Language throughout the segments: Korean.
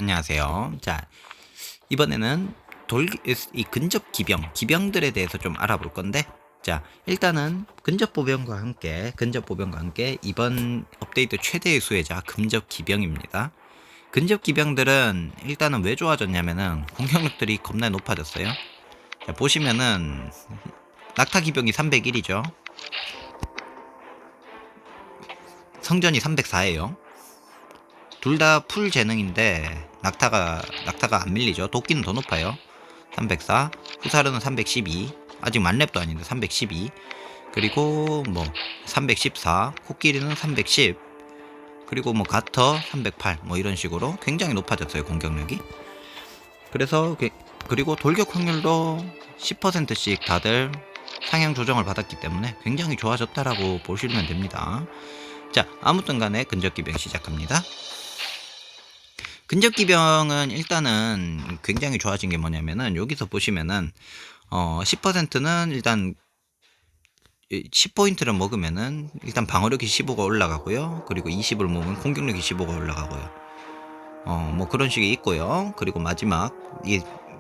안녕하세요. 자, 이번에는 이 근접 기병들에 대해서 좀 알아볼 건데, 자, 일단은 근접 보병과 함께 이번 업데이트 최대의 수혜자 근접 기병입니다. 근접 기병들은 일단은 왜 좋아졌냐면은 공격력들이 겁나 높아졌어요. 자, 보시면은 낙타 기병이 301이죠. 성전이 304예요. 둘 다 풀 재능인데 낙타가 안 밀리죠. 도끼는 더 높아요. 304, 후사르는 312, 아직 만렙도 아닌데 312, 그리고 뭐 314, 코끼리는 310, 그리고 뭐 가터 308, 뭐 이런 식으로 굉장히 높아졌어요, 공격력이. 그래서 그리고 돌격 확률도 10%씩 다들 상향 조정을 받았기 때문에 굉장히 좋아졌다라고 보시면 됩니다. 자, 아무튼 간에 근접기병 시작합니다. 근접기병은 일단은 굉장히 좋아진 게 뭐냐면은 여기서 보시면은 10%는 일단 10포인트를 먹으면은 일단 방어력이 15가 올라가고요. 그리고 20을 먹으면 공격력이 15가 올라가고요. 뭐 그런 식이 있고요. 그리고 마지막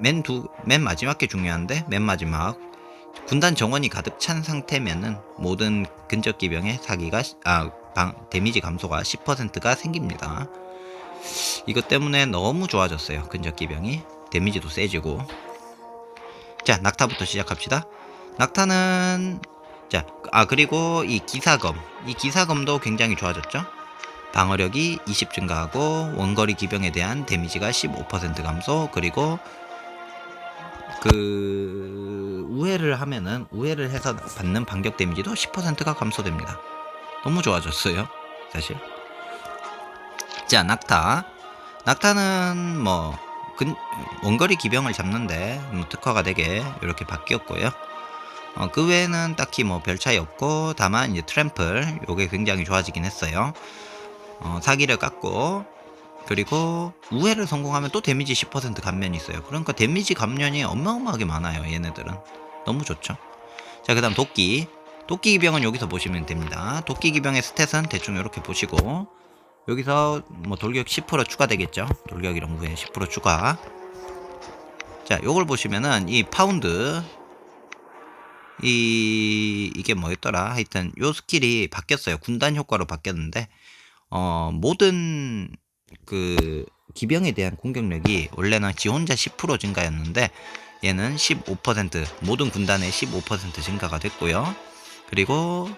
맨 마지막 게 중요한데, 맨 마지막 군단 정원이 가득 찬 상태면은 모든 근접기병의 데미지 감소가 10%가 생깁니다. 이것 때문에 너무 좋아졌어요. 근접기병이 데미지도 세지고. 자, 낙타부터 시작합시다. 낙타는 그리고 이 기사검도 굉장히 좋아졌죠. 방어력이 20 증가하고 원거리 기병에 대한 데미지가 15% 감소, 그리고 우회를 해서 받는 반격 데미지도 10%가 감소됩니다. 너무 좋아졌어요, 사실. 자, 낙타는 뭐 원거리 기병을 잡는데 특화가 되게 이렇게 바뀌었고요. 그 외에는 딱히 뭐 별 차이 없고, 다만 이제 트램플 요게 굉장히 좋아지긴 했어요. 사기를 깎고, 그리고 우회를 성공하면 또 데미지 10% 감면이 있어요. 그러니까 데미지 감면이 어마어마하게 많아요, 얘네들은. 너무 좋죠. 자, 그 다음 도끼 기병은 여기서 보시면 됩니다. 도끼 기병의 스탯은 대충 이렇게 보시고, 여기서 뭐 돌격 10% 추가되겠죠. 돌격이랑 우회 10% 추가. 자, 요걸 보시면은 이 파운드, 이게 뭐였더라, 하여튼 요 스킬이 바뀌었어요. 군단 효과로 바뀌었는데, 모든 그 기병에 대한 공격력이 원래는 지 혼자 10% 증가였는데, 얘는 15%, 모든 군단의 15% 증가가 됐고요. 그리고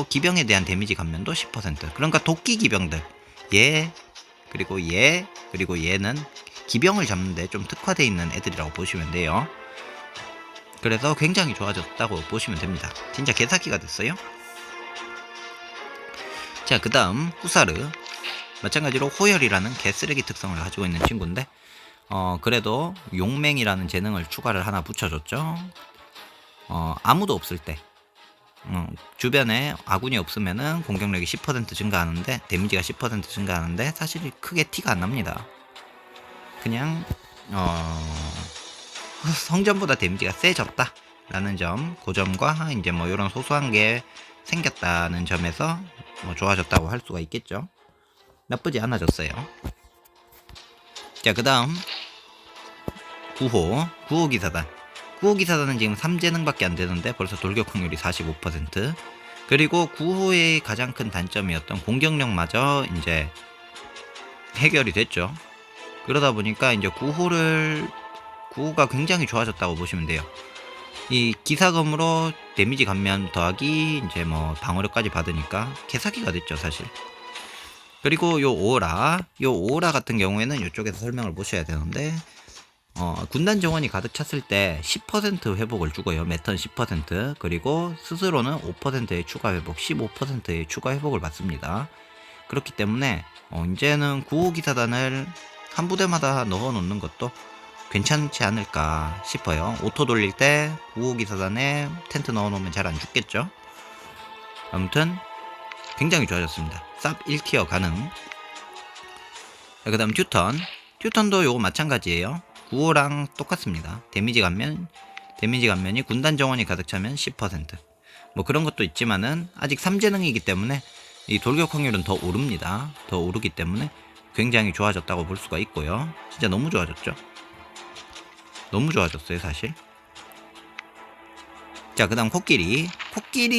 기병에 대한 데미지 감면도 10%. 그러니까 도끼 기병들, 그리고 얘는 기병을 잡는데 좀 특화되어 있는 애들이라고 보시면 돼요. 그래서 굉장히 좋아졌다고 보시면 됩니다. 진짜 개사기가 됐어요. 자, 그 다음 후사르. 마찬가지로 호열이라는 개쓰레기 특성을 가지고 있는 친구인데, 그래도 용맹이라는 재능을 추가를 하나 붙여줬죠. 아무도 없을 때, 주변에 아군이 없으면은 공격력이 10% 증가하는데, 데미지가 10% 증가하는데, 사실 크게 티가 안 납니다. 그냥 성전보다 데미지가 세졌다 라는 점, 그 점과 이제 뭐 이런 소소한 게 생겼다는 점에서 뭐 좋아졌다고 할 수가 있겠죠. 나쁘지 않아졌어요. 자, 그 다음 구호기사단. 구호기사단은 지금 3재능밖에 안 되는데 벌써 돌격 확률이 45%. 그리고 구호의 가장 큰 단점이었던 공격력마저 이제 해결이 됐죠. 그러다 보니까 이제 구호가 굉장히 좋아졌다고 보시면 돼요. 이 기사검으로 데미지 감면 더하기 이제 뭐 방어력까지 받으니까 개사기가 됐죠, 사실. 그리고 요 오라 같은 경우에는 이쪽에서 설명을 보셔야 되는데, 군단 정원이 가득 찼을 때 10% 회복을 주고요. 매턴 10%. 그리고 스스로는 5%의 추가 회복, 15%의 추가 회복을 받습니다. 그렇기 때문에 이제는 구호기사단을 한 부대마다 넣어 놓는 것도 괜찮지 않을까 싶어요. 오토 돌릴 때 구호기사단에 텐트 넣어 놓으면 잘 안 죽겠죠. 아무튼 굉장히 좋아졌습니다. 쌉 1티어 가능. 그 다음 튜턴도 요거 마찬가지예요. 구호랑 똑같습니다. 데미지 감면이 군단 정원이 가득 차면 10%. 뭐 그런 것도 있지만은 아직 3재능이기 때문에 이 돌격 확률은 더 오릅니다. 더 오르기 때문에 굉장히 좋아졌다고 볼 수가 있고요. 진짜 너무 좋아졌죠. 너무 좋아졌어요 사실. 자, 그 다음 코끼리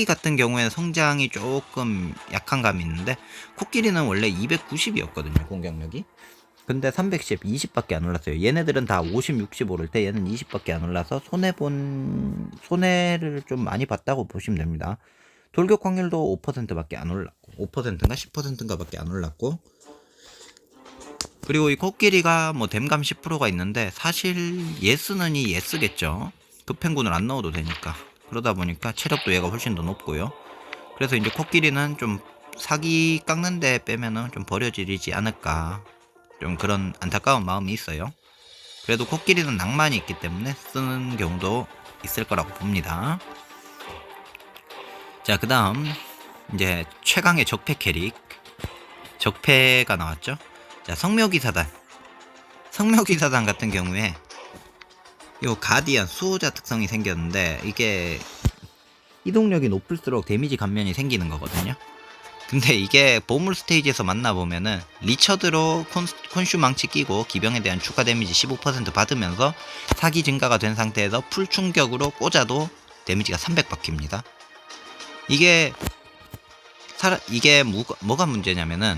같은 경우에는 성장이 조금 약한 감이 있는데, 코끼리는 원래 290이었거든요 공격력이. 근데 310, 20밖에 안 올랐어요. 얘네들은 다 50, 60 오를 때 얘는 20밖에 안 올라서 손해를 좀 많이 봤다고 보시면 됩니다. 돌격 확률도 5%밖에 안 올랐고, 5%인가 10%인가 밖에 안 올랐고, 그리고 이 코끼리가 뭐 댐감 10%가 있는데, 사실 예스는 이 예스겠죠. 급행군을 안 넣어도 되니까. 그러다 보니까 체력도 얘가 훨씬 더 높고요. 그래서 이제 코끼리는 좀 사기 깎는데 빼면은 좀 버려지지 않을까, 좀 그런 안타까운 마음이 있어요. 그래도 코끼리는 낭만이 있기 때문에 쓰는 경우도 있을 거라고 봅니다. 자, 그 다음 이제 최강의 적폐 캐릭, 적폐가 나왔죠. 자, 성묘기사단 같은 경우에 요 가디언 수호자 특성이 생겼는데, 이게 이동력이 높을수록 데미지 감면이 생기는 거거든요. 근데 이게 보물 스테이지에서 만나보면은 리처드로 콘슈 망치 끼고 기병에 대한 추가 데미지 15% 받으면서 사기 증가가 된 상태에서 풀 충격으로 꽂아도 데미지가 300 박힙니다. 이게 뭐가 문제냐면은,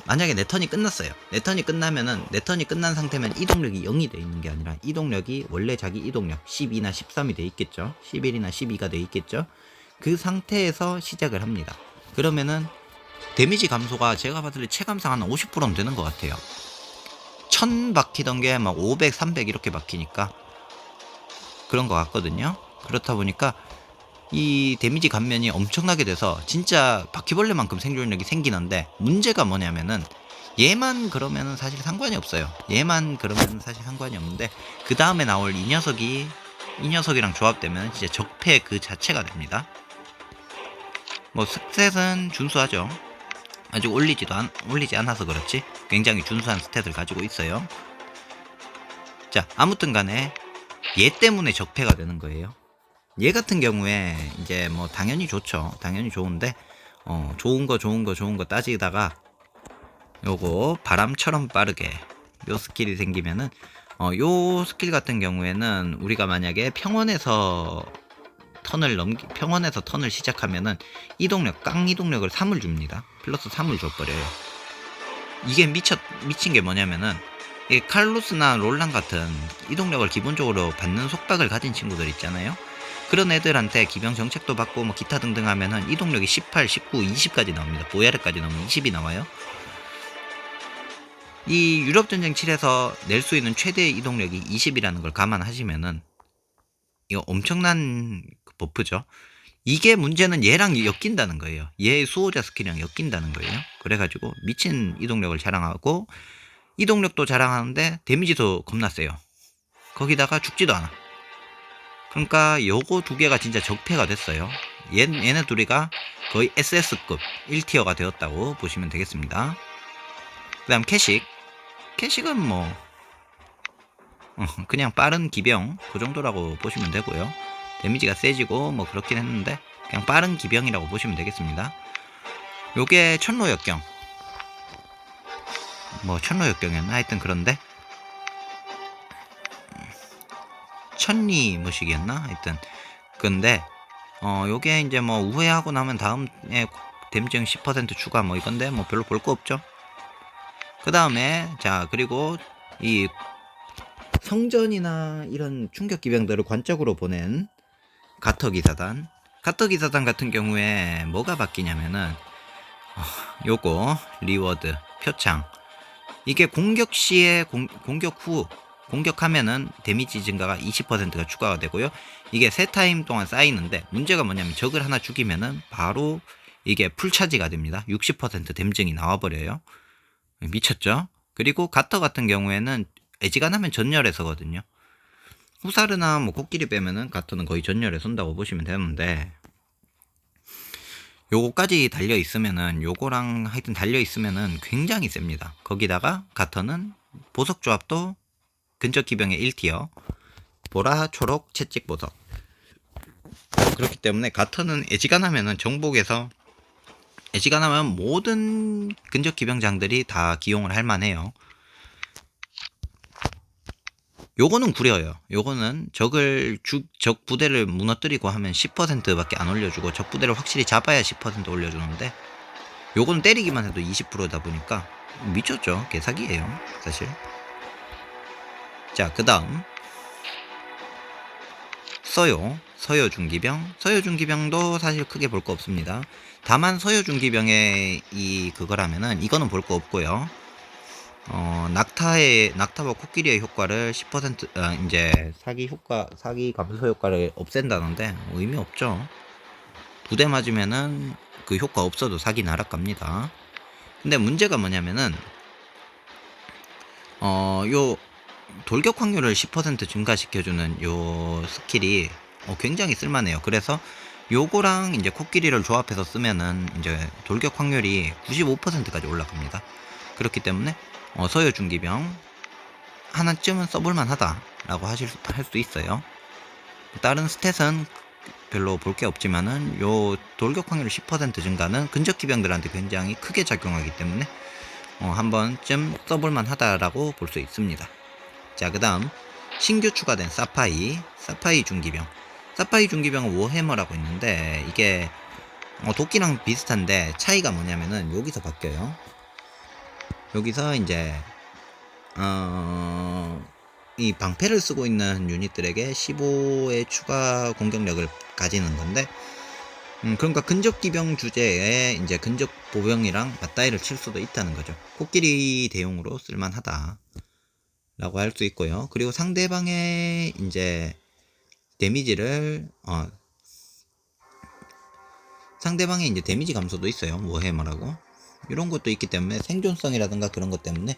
만약에 내 턴이 끝났어요. 내 턴이 끝나면은, 내 턴이 끝난 상태면 이동력이 0이 돼 있는 게 아니라, 이동력이 원래 자기 이동력 12나 13이 돼 있겠죠. 11이나 12가 돼 있겠죠. 그 상태에서 시작을 합니다. 그러면은 데미지 감소가 제가 봤을 때 체감상 한 50%는 되는 것 같아요. 1000 박히던 게 막 500, 300 이렇게 박히니까 그런 것 같거든요. 그렇다 보니까 이 데미지 감면이 엄청나게 돼서 진짜 바퀴벌레만큼 생존력이 생기는데, 문제가 뭐냐면은 얘만 그러면은 사실 상관이 없어요. 얘만 그러면은 사실 상관이 없는데, 그 다음에 나올 이 녀석이랑 조합되면 진짜 적폐 그 자체가 됩니다. 뭐 스탯은 준수하죠. 아직 올리지 않아서 그렇지 굉장히 준수한 스탯을 가지고 있어요. 자, 아무튼 간에 얘 때문에 적폐가 되는 거예요. 얘 같은 경우에 이제 뭐 당연히 좋죠. 당연히 좋은데, 좋은 거 따지다가 요거 바람처럼 빠르게 요 스킬이 생기면은, 요 스킬 같은 경우에는 우리가 만약에 평원에서 턴을 시작하면은 깡 이동력을 3을 줍니다. 플러스 3을 줘버려요. 이게 미친 게 뭐냐면은, 이 칼로스나 롤랑 같은 이동력을 기본적으로 받는 속박을 가진 친구들 있잖아요. 그런 애들한테 기병 정책도 받고 뭐 기타 등등 하면은 이동력이 18, 19, 20까지 나옵니다. 보야르까지 나오면 20이 나와요. 이 유럽전쟁 7에서 낼 수 있는 최대 이동력이 20이라는 걸 감안하시면은 이거 엄청난 버프죠. 이게 문제는 얘랑 엮인다는 거예요. 얘의 수호자 스킬이랑 엮인다는 거예요. 그래가지고 미친 이동력을 자랑하고, 이동력도 자랑하는데 데미지도 겁나 세요. 거기다가 죽지도 않아. 그러니까 요거 두 개가 진짜 적폐가 됐어요. 얘네 둘이가 거의 SS급 1티어가 되었다고 보시면 되겠습니다. 그 다음 캐식은 뭐 그냥 빠른 기병 그 정도라고 보시면 되고요. 데미지가 세지고 뭐 그렇긴 했는데 그냥 빠른 기병이라고 보시면 되겠습니다. 요게 천로역경, 뭐 천로역경이었나 하여튼 그런데, 천리 무식이었나 하여튼. 근데 요게 이제 뭐 우회하고 나면 다음에 데미지 10% 추가 뭐 이건데 뭐 별로 볼 거 없죠. 그 다음에 자, 그리고 이 성전이나 이런 충격 기병들을 관적으로 보낸 가터기사단 같은 경우에 뭐가 바뀌냐면은, 요거 리워드 표창, 이게 공격 시에 공격 후 공격하면은 데미지 증가가 20%가 추가가 되고요. 이게 세 타임 동안 쌓이는데, 문제가 뭐냐면 적을 하나 죽이면은 바로 이게 풀차지가 됩니다. 60% 댐증이 나와버려요. 미쳤죠? 그리고 가터 같은 경우에는 애지간하면 전열에 서거든요. 후사르나 뭐 코끼리 빼면은 가터는 거의 전열에 선다고 보시면 되는데, 요거까지 달려 있으면은, 요거랑 하여튼 달려 있으면은 굉장히 셉니다. 거기다가 가터는 보석 조합도 근접 기병의 1티어, 보라, 초록, 채찍 보석. 그렇기 때문에 가터는 애지간하면은 정복에서 애지간하면 모든 근접 기병장들이 다 기용을 할 만해요. 요거는 구려요. 요거는 적 부대를 무너뜨리고 하면 10%밖에 안 올려주고 적 부대를 확실히 잡아야 10% 올려주는데 요거는 때리기만 해도 20%다 보니까 미쳤죠. 개사기예요 사실. 자, 그 다음 서요 중기병도 사실 크게 볼 거 없습니다. 다만 서요 중기병의 이 그거라면은 이거는 볼 거 없고요. 낙타와 코끼리의 효과를 10% 이제 사기 감소 효과를 없앤다는데 의미 없죠. 2대 맞으면은 그 효과 없어도 사기 날아갑니다. 근데 문제가 뭐냐면은 요 돌격 확률을 10% 증가시켜주는 요 스킬이 굉장히 쓸만해요. 그래서 요거랑 이제 코끼리를 조합해서 쓰면은 이제 돌격 확률이 95%까지 올라갑니다. 그렇기 때문에 서요 중기병 하나쯤은 써볼만 하다라고 할 수 있어요. 다른 스탯은 별로 볼 게 없지만은 요 돌격 확률 10% 증가는 근접 기병들한테 굉장히 크게 작용하기 때문에 한 번쯤 써볼만 하다라고 볼 수 있습니다. 자, 그 다음 신규 추가된 사파이 중기병. 사파이 중기병은 워해머라고 있는데 이게 도끼랑 비슷한데 차이가 뭐냐면은 여기서 바뀌어요. 여기서 이제 이 방패를 쓰고 있는 유닛들에게 15의 추가 공격력을 가지는 건데 그러니까 근접 기병 주제에 이제 근접 보병이랑 맞다이를 칠 수도 있다는 거죠. 코끼리 대용으로 쓸만하다 라고 할 수 있고요. 그리고 상대방의 이제 데미지를 상대방의 이제 데미지 감소도 있어요. 워해머라고 이런 것도 있기 때문에 생존성이라든가 그런 것 때문에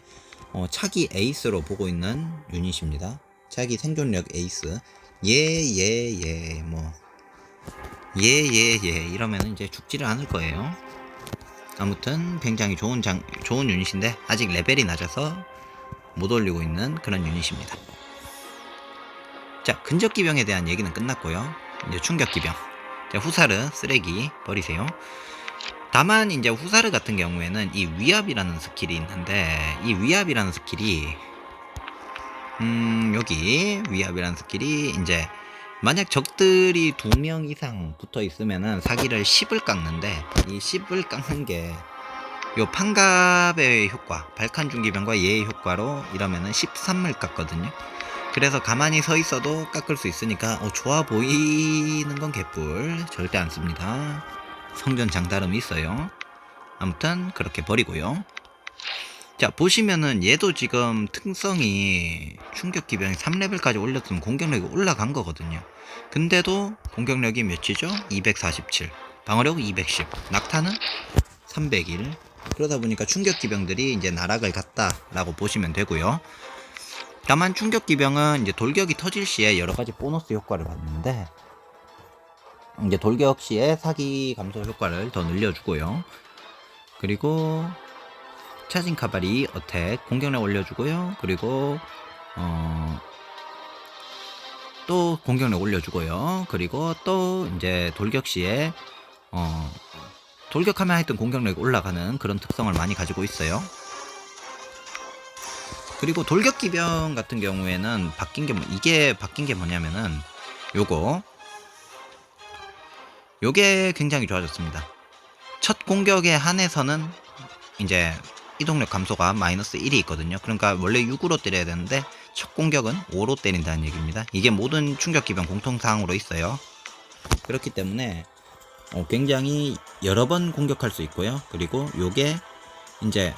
차기 에이스로 보고 있는 유닛입니다. 차기 생존력 에이스. 이러면 이제 죽지를 않을 거예요. 아무튼 굉장히 좋은 유닛인데 아직 레벨이 낮아서 못 올리고 있는 그런 유닛입니다. 자, 근접 기병에 대한 얘기는 끝났고요. 이제 충격 기병. 자, 후사르 쓰레기 버리세요. 다만 이제 후사르 같은 경우에는 이 위압이라는 스킬이 있는데 이 위압이라는 스킬이 여기 위압이라는 스킬이 이제 만약 적들이 2명 이상 붙어 있으면은 사기를 10을 깎는데 이 10을 깎는 게 요 판갑의 효과, 발칸 중기병과 얘의 효과로 이러면은 13을 깎거든요. 그래서 가만히 서 있어도 깎을 수 있으니까 좋아 보이는 건 개뿔. 절대 안 씁니다. 성전 장다름이 있어요. 아무튼 그렇게 버리고요. 자, 보시면은 얘도 지금 특성이 충격 기병이 3레벨까지 올렸으면 공격력이 올라간 거거든요. 근데도 공격력이 몇이죠? 247, 방어력 210, 낙타는 301. 그러다 보니까 충격 기병들이 이제 나락을 갔다라고 보시면 되고요. 다만 충격 기병은 이제 돌격이 터질 시에 여러 가지 보너스 효과를 받는데 이제 돌격 시에 사기 감소 효과를 더 늘려주고요. 그리고 차징 카바리 어택 공격력 올려주고요. 그리고 또 공격력 올려주고요. 그리고 또 이제 돌격 시에 돌격하면 하여튼 공격력이 올라가는 그런 특성을 많이 가지고 있어요. 그리고 돌격 기병 같은 경우에는 이게 바뀐 게 뭐냐면은 요게 굉장히 좋아졌습니다. 첫 공격에 한해서는 이제 이동력 감소가 마이너스 1이 있거든요. 그러니까 원래 6으로 때려야 되는데 첫 공격은 5로 때린다는 얘기입니다. 이게 모든 충격 기병 공통사항으로 있어요. 그렇기 때문에 굉장히 여러 번 공격할 수 있고요. 그리고 요게 이제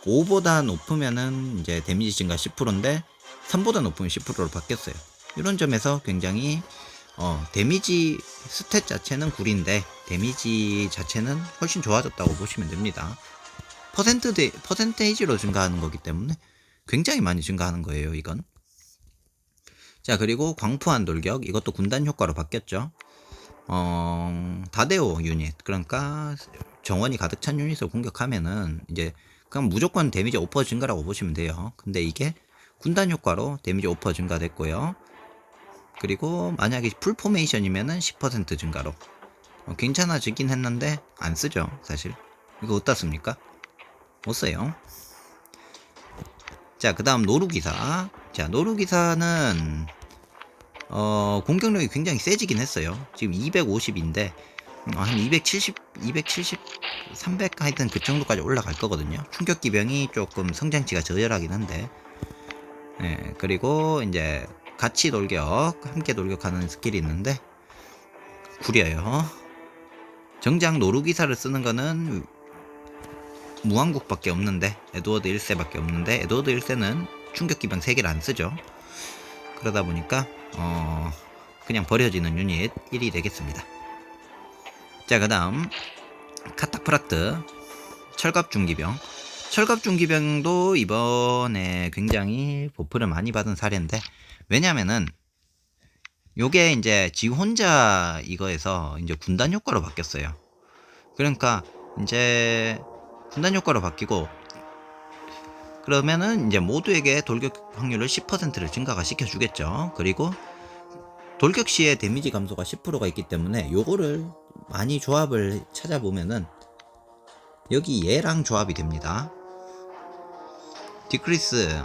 5보다 높으면은 이제 데미지 증가 10%인데 3보다 높으면 10%로 바뀌었어요. 이런 점에서 굉장히 데미지 스탯 자체는 구린데 데미지 자체는 훨씬 좋아졌다고 보시면 됩니다. 퍼센테이지로 증가하는 거기 때문에 굉장히 많이 증가하는 거예요, 이건. 자, 그리고 광푸한 돌격, 이것도 군단 효과로 바뀌었죠. 다데오 유닛, 그러니까 정원이 가득 찬 유닛을 공격하면은 이제 그냥 무조건 데미지 5% 증가라고 보시면 돼요. 근데 이게 군단 효과로 데미지 5% 증가됐고요. 그리고 만약에 풀 포메이션이면은 10% 증가로 괜찮아지긴 했는데 안 쓰죠 사실. 이거 어디다 씁니까? 못 써요. 자, 그 다음 노루기사. 자, 노루기사는 공격력이 굉장히 세지긴 했어요. 지금 250인데 한 270, 270, 300 하여튼 그 정도까지 올라갈 거거든요. 충격기병이 조금 성장치가 저열하긴 한데, 예, 그리고 이제 같이 돌격, 함께 돌격하는 스킬이 있는데 구려요. 정작 노루기사를 쓰는 거는 무한국밖에 없는데, 에드워드 1세밖에 없는데, 에드워드 1세는 충격기병 3개를 안 쓰죠. 그러다 보니까 그냥 버려지는 유닛 1이 되겠습니다. 자, 그 다음 카타프락트 철갑중기병. 철갑중기병도 이번에 굉장히 버프를 많이 받은 사례인데, 왜냐면은 요게 이제 지 혼자 이거에서 이제 군단 효과로 바뀌었어요. 그러니까 이제 군단 효과로 바뀌고, 그러면은 이제 모두에게 돌격 확률을 10%를 증가가 시켜주겠죠. 그리고 돌격 시에 데미지 감소가 10%가 있기 때문에 요거를 많이 조합을 찾아보면은 여기 얘랑 조합이 됩니다. 디크리스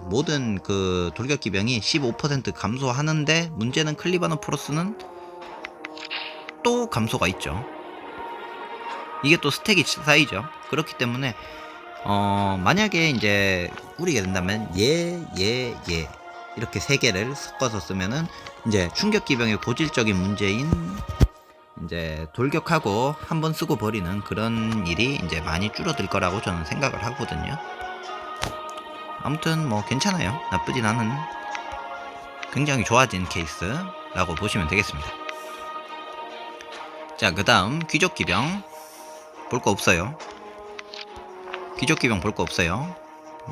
모든 그 돌격기병이 15% 감소하는데, 문제는 클리바노 프로스는 또 감소가 있죠. 이게 또 스택이 쌓이죠. 그렇기 때문에 만약에 이제 꾸리게 된다면 얘 이렇게 세 개를 섞어서 쓰면은 이제 충격기병의 고질적인 문제인 이제 돌격하고 한번 쓰고 버리는 그런 일이 이제 많이 줄어들 거라고 저는 생각을 하거든요. 아무튼 뭐 괜찮아요. 나쁘진 않은, 굉장히 좋아진 케이스라고 보시면 되겠습니다. 자, 그 다음 귀족기병 볼 거 없어요. 귀족기병 볼 거 없어요.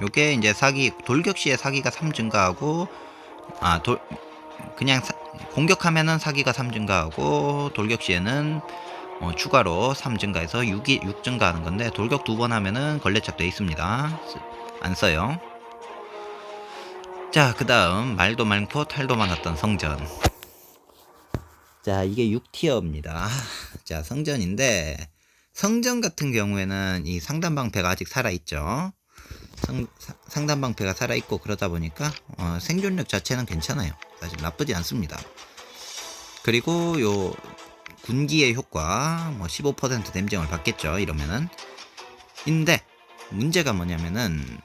요게 이제 사기, 돌격 시에 사기가 3 증가하고, 그냥 공격하면은 사기가 3 증가하고, 돌격 시에는 추가로 3 증가해서 6 증가하는 건데, 돌격 2번 하면은 걸레짝 돼 있습니다. 안 써요. 자, 그 다음 말도 많고 탈도 많았던 성전. 자, 이게 6티어입니다. 자, 성전인데, 성전 같은 경우에는 이 상단방패가 아직 살아있죠. 상단방패가 살아있고, 그러다 보니까 생존력 자체는 괜찮아요. 사실 나쁘지 않습니다. 그리고 요 군기의 효과 15% 댐쟁을 받겠죠, 이러면은. 인데 문제가 뭐냐면은,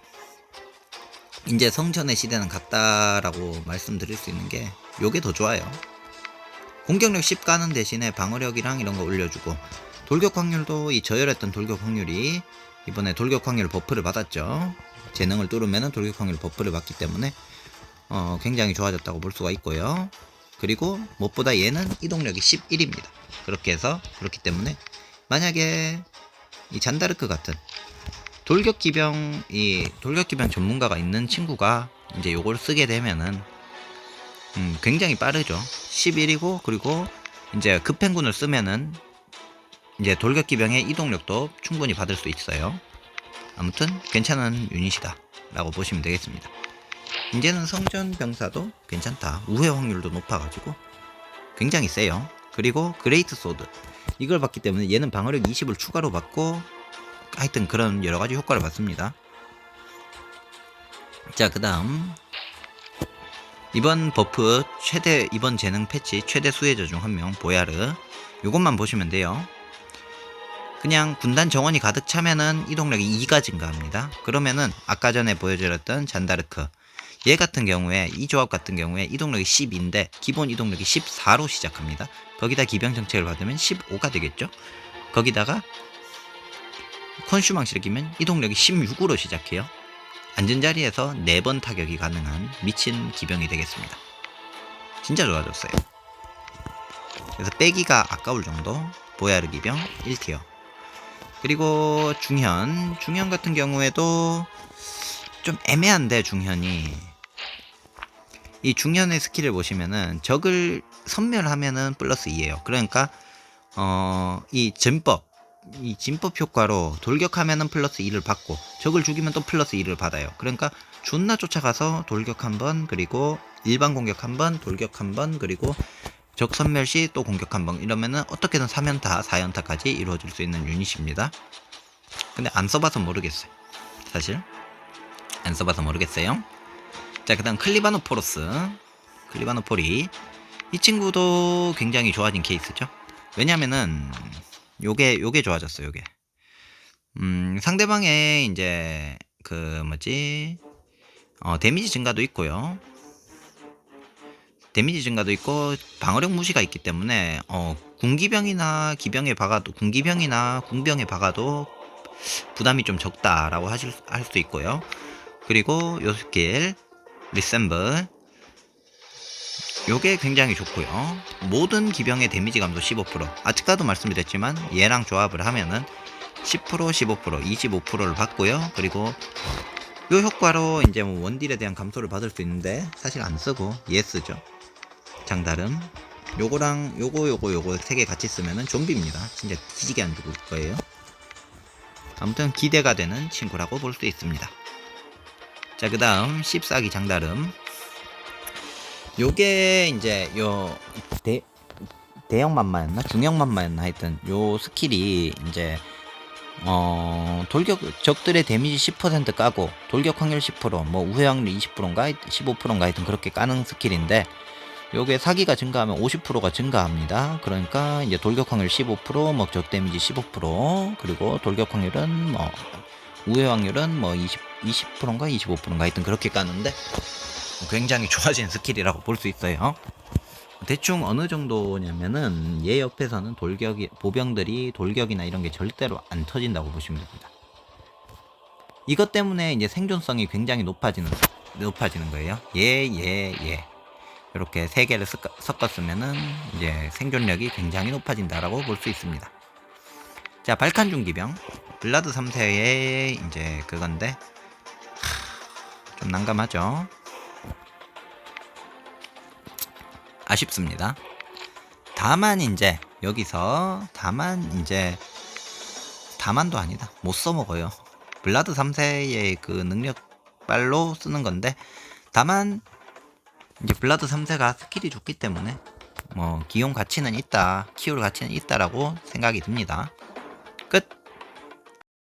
이제 성전의 시대는 갔다라고 말씀드릴 수 있는 게 요게 더 좋아요. 공격력 10 가는 대신에 방어력이랑 이런 거 올려주고, 돌격 확률도 이 저열했던 돌격 확률이 이번에 돌격 확률 버프를 받았죠. 재능을 뚫으면 돌격 확률 버프를 받기 때문에 굉장히 좋아졌다고 볼 수가 있고요. 그리고 무엇보다 얘는 이동력이 11입니다. 그렇기 때문에 만약에 이 잔다르크 같은 돌격기병 전문가가 있는 친구가 이제 요걸 쓰게 되면은 굉장히 빠르죠. 11이고, 그리고 이제 급행군을 쓰면은 이제 돌격기병의 이동력도 충분히 받을 수 있어요. 아무튼 괜찮은 유닛이다 라고 보시면 되겠습니다. 이제는 성전병사도 괜찮다. 우회 확률도 높아가지고 굉장히 세요. 그리고 그레이트 소드 이걸 받기 때문에 얘는 방어력 20을 추가로 받고, 하여튼 그런 여러가지 효과를 받습니다. 자, 그 다음 이번 버프 이번 재능 패치 최대 수혜자 중 한 명 보야르, 요것만 보시면 돼요. 그냥 군단 정원이 가득 차면은 이동력이 2가 증가합니다. 그러면은 아까 전에 보여드렸던 잔다르크 얘 같은 경우에, 이 조합 같은 경우에 이동력이 10인데 기본 이동력이 14로 시작합니다. 거기다 기병 정책을 받으면 15가 되겠죠. 거기다가 컨슈망시를 끼면 이동력이 16으로 시작해요. 앉은 자리에서 4번 타격이 가능한 미친 기병이 되겠습니다. 진짜 좋아졌어요. 그래서 빼기가 아까울 정도 보야르 기병 1티어. 그리고 중현 같은 경우에도 좀 애매한데, 이 중현의 스킬을 보시면은 적을 섬멸하면은 플러스 2예요. 그러니까 이 진법 효과로 돌격하면은 플러스 2를 받고, 적을 죽이면 또 플러스 2를 받아요. 그러니까 존나 쫓아가서 돌격 한번, 그리고 일반 공격 한번, 돌격 한번, 그리고 적 선멸 시 또 공격 한번 이러면은 어떻게든 3연타 4연타까지 이루어질 수 있는 유닛입니다. 근데 안 써봐서 모르겠어요. 사실 안 써봐서 모르겠어요. 자, 그 다음 클리바노포로스. 클리바노포리 이 친구도 굉장히 좋아진 케이스죠. 왜냐면은 요게 좋아졌어요. 요게 상대방의 이제 그 뭐지 데미지 증가도 있고요. 데미지 증가도 있고 방어력 무시가 있기 때문에 군기병이나 기병에 박아도 군기병이나 궁병에 박아도 부담이 좀 적다라고 할 수 있고요. 그리고 요 스킬 리셈블 요게 굉장히 좋고요. 모든 기병의 데미지 감소 15%. 아까도 말씀드렸지만 얘랑 조합을 하면은 10%, 15%, 25%를 받고요. 그리고 요 효과로 이제 뭐 원딜에 대한 감소를 받을 수 있는데 사실 안 쓰고 얘 쓰죠. 장다름. 요거랑 요거 세 개 같이 쓰면은 좀비입니다. 진짜 뒤지게 안 죽을 거예요. 아무튼 기대가 되는 친구라고 볼 수 있습니다. 자, 그 다음 씹싸기 장다름. 요게 이제 요 대형만마였나 중형만마였나 하여튼 요 스킬이 이제 돌격 적들의 데미지 10% 까고 돌격 확률 10%, 뭐 우회 확률 20%인가 15%인가 하여튼 그렇게 까는 스킬인데 요게 사기가 증가하면 50%가 증가합니다. 그러니까 이제 돌격 확률 15%, 뭐 적 데미지 15%, 그리고 돌격 확률은 뭐 우회 확률은 뭐 20%인가 25%인가 하여튼 그렇게 까는데 굉장히 좋아진 스킬이라고 볼 수 있어요. 대충 어느 정도냐면은 얘 옆에서는 보병들이 돌격이나 이런 게 절대로 안 터진다고 보시면 됩니다. 이것 때문에 이제 생존성이 굉장히 높아지는 거예요. 얘 이렇게 세 개를 섞었으면은 이제 생존력이 굉장히 높아진다라고 볼 수 있습니다. 자, 발칸 중기병 블라드 3세의 이제 그건데 좀 난감하죠. 아쉽습니다. 다만 이제 여기서 다만도 아니다. 못 써먹어요. 블라드 3세의 그 능력발로 쓰는 건데 다만 이제 블라드 3세가 스킬이 좋기 때문에 뭐 기용 가치는 있다, 키울 가치는 있다라고 생각이 듭니다. 끝.